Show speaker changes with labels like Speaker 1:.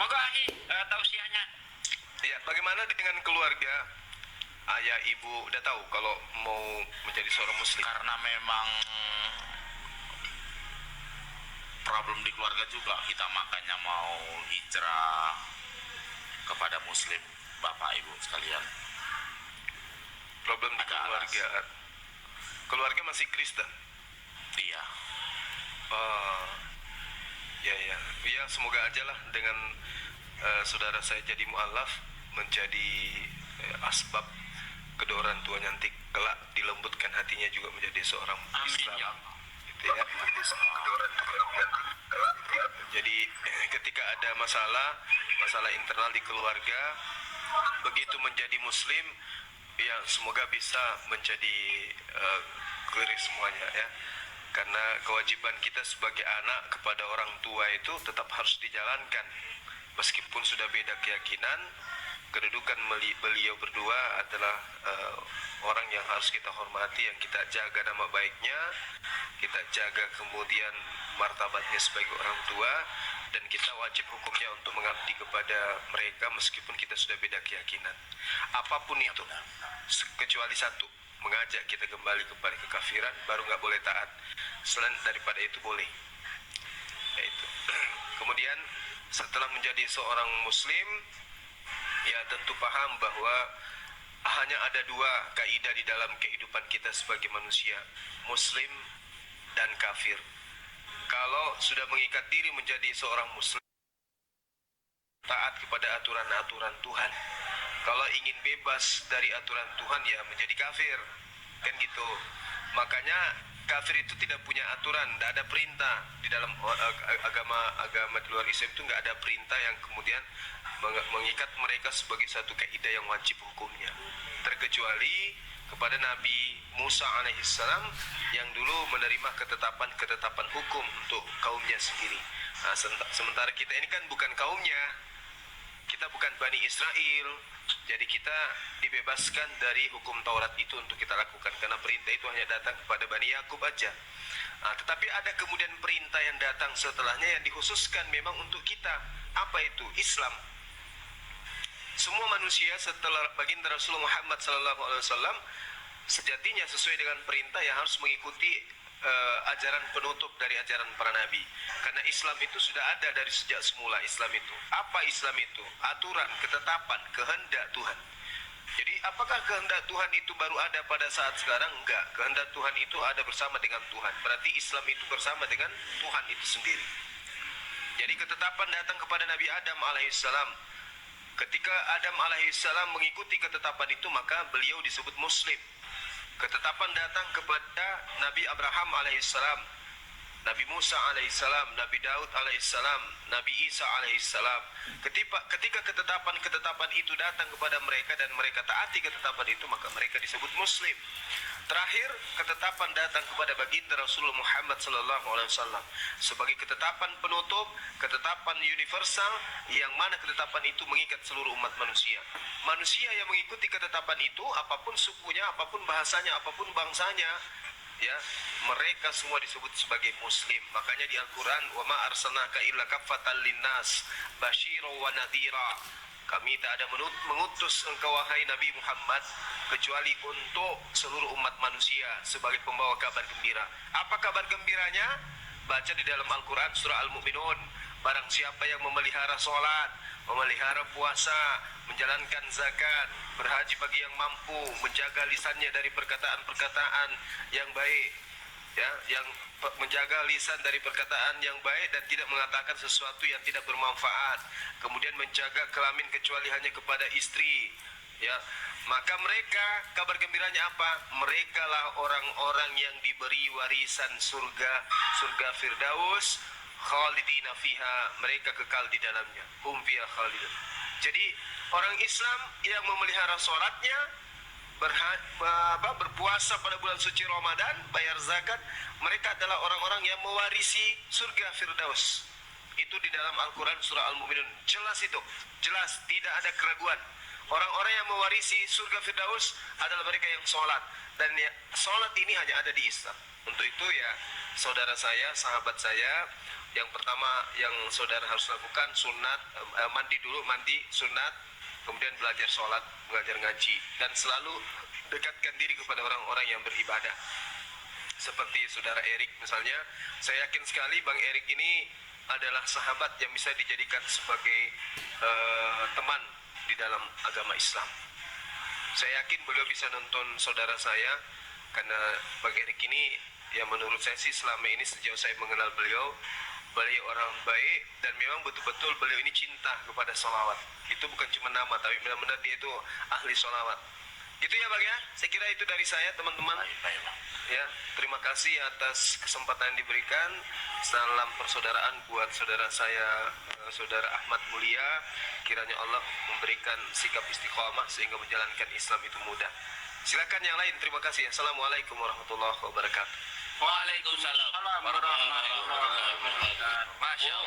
Speaker 1: Monggo Aki, tausiahnya.
Speaker 2: Ya, bagaimana dengan keluarga? Ayah, ibu udah tahu kalau mau menjadi seorang muslim?
Speaker 1: Karena memang problem di keluarga juga, kita makanya mau hijrah kepada muslim, Bapak Ibu sekalian.
Speaker 2: Problem di keluarga. Keluarga masih Kristen?
Speaker 1: Iya.
Speaker 2: Oh, ya ya. Ya, semoga aja lah dengan saudara saya jadi mualaf, menjadi asbab kedua orang tua nanti kelak dilembutkan hatinya juga menjadi seorang Islam.
Speaker 1: Ya.
Speaker 2: Gitu ya. Jadi ketika ada masalah internal di keluarga, begitu menjadi muslim, ya semoga bisa menjadi clear semuanya ya. Karena kewajiban kita sebagai anak kepada orang tua itu tetap harus dijalankan. Meskipun sudah beda keyakinan, kedudukan beliau berdua adalah orang yang harus kita hormati, yang kita jaga nama baiknya, kita jaga kemudian martabatnya sebagai orang tua, dan kita wajib hukumnya untuk mengabdi kepada mereka meskipun kita sudah beda keyakinan. Apapun itu, kecuali satu, mengajak kita kembali kepada kekafiran, baru nggak boleh taat. Selain daripada itu boleh. Yaitu. Kemudian setelah menjadi seorang muslim, ya tentu paham bahwa hanya ada dua kaidah di dalam kehidupan kita sebagai manusia, muslim dan kafir. Kalau sudah mengikat diri menjadi seorang muslim, taat kepada aturan-aturan Tuhan. Kalau ingin bebas dari aturan Tuhan, ya menjadi kafir, kan gitu. Makanya kafir itu tidak punya aturan, tidak ada perintah di dalam agama di luar Islam itu, nggak ada perintah yang kemudian mengikat mereka sebagai satu kaidah yang wajib hukumnya, terkecuali kepada Nabi Musa alaihissalam yang dulu menerima ketetapan hukum untuk kaumnya sendiri. Nah, sementara kita ini kan bukan kaumnya, kita bukan Bani Israel, jadi kita dibebaskan dari hukum Taurat itu untuk kita lakukan, karena perintah itu hanya datang kepada Bani Yakub aja. Nah, tetapi ada kemudian perintah yang datang setelahnya yang dikhususkan memang untuk kita. Apa itu? Islam. Semua manusia setelah baginda Rasulullah Muhammad SAW sejatinya sesuai dengan perintah yang harus mengikuti ajaran penutup dari ajaran para nabi. Karena Islam itu sudah ada dari sejak semula. Islam itu apa? Islam itu aturan, ketetapan, kehendak Tuhan. Jadi apakah kehendak Tuhan itu baru ada pada saat sekarang? Enggak. Kehendak Tuhan itu ada bersama dengan Tuhan. Berarti Islam itu bersama dengan Tuhan itu sendiri. Jadi ketetapan datang kepada Nabi Adam alaihissalam. Ketika Adam alaihissalam mengikuti ketetapan itu, maka beliau disebut muslim. Ketetapan datang kepada Nabi Abraham alaihissalam, Nabi Musa alaihissalam, Nabi Daud alaihissalam, Nabi Isa alaihissalam. Ketika ketetapan itu datang kepada mereka dan mereka taati ketetapan itu, maka mereka disebut muslim. Terakhir, ketetapan datang kepada baginda Rasulullah Muhammad SAW sebagai ketetapan penutup, ketetapan universal, yang mana ketetapan itu mengikat seluruh umat manusia. Manusia yang mengikuti ketetapan itu, apapun sukunya, apapun bahasanya, apapun bangsanya, ya, mereka semua disebut sebagai muslim. Makanya di Al-Quran, wa ma arsalnaka illa kaffatan linnas basyira wa nadhira. Kami tak ada mengutus engkau wahai Nabi Muhammad kecuali untuk seluruh umat manusia sebagai pembawa kabar gembira. Apa kabar gembiranya? Baca di dalam Al-Quran surah Al-Mu'minun. Barang siapa yang memelihara sholat, memelihara puasa, menjalankan zakat, berhaji bagi yang mampu, menjaga lisannya dari perkataan-perkataan yang baik, ya, yang menjaga lisan dari perkataan yang baik dan tidak mengatakan sesuatu yang tidak bermanfaat, kemudian menjaga kelamin kecuali hanya kepada istri, ya, maka mereka, kabar gembiranya apa? Mereka lah orang-orang yang diberi warisan surga Firdaus, khalidina fiha, mereka kekal di dalamnya, hum fiha khalidun. Jadi orang Islam yang memelihara sholatnya, berpuasa pada bulan suci Ramadan, bayar zakat, mereka adalah orang-orang yang mewarisi surga Firdaus. Itu di dalam Al-Quran surah Al-Mu'minun. Jelas itu, jelas, tidak ada keraguan. Orang-orang yang mewarisi surga Firdaus adalah mereka yang sholat. Dan ya, sholat ini hanya ada di Islam. Untuk itu ya, saudara saya, sahabat saya, Yang pertama yang saudara harus lakukan sunat, mandi dulu, mandi sunat, kemudian belajar sholat, belajar ngaji, dan selalu dekatkan diri kepada orang-orang yang beribadah. Seperti saudara Erik misalnya, saya yakin sekali Bang Erik ini adalah sahabat yang bisa dijadikan sebagai teman di dalam agama Islam. Saya yakin beliau bisa nonton saudara saya, karena Bang Erik ini yang menurut saya sih selama ini sejauh saya mengenal beliau orang baik, dan memang betul-betul beliau ini cinta kepada sholawat. Itu bukan cuma nama, tapi benar-benar dia itu ahli sholawat. Gitu ya Bang ya, saya kira itu dari saya teman-teman.
Speaker 1: Baik.
Speaker 2: Ya, terima kasih atas kesempatan yang diberikan. Salam persaudaraan buat saudara saya, saudara Ahmad Mulia. Kiranya Allah memberikan sikap istiqomah sehingga menjalankan Islam itu mudah. Silakan yang lain, terima kasih. Assalamualaikum warahmatullahi wabarakatuh.
Speaker 1: Waalaikumsalam warahmatullahi wabarakatuh. Masya Allah.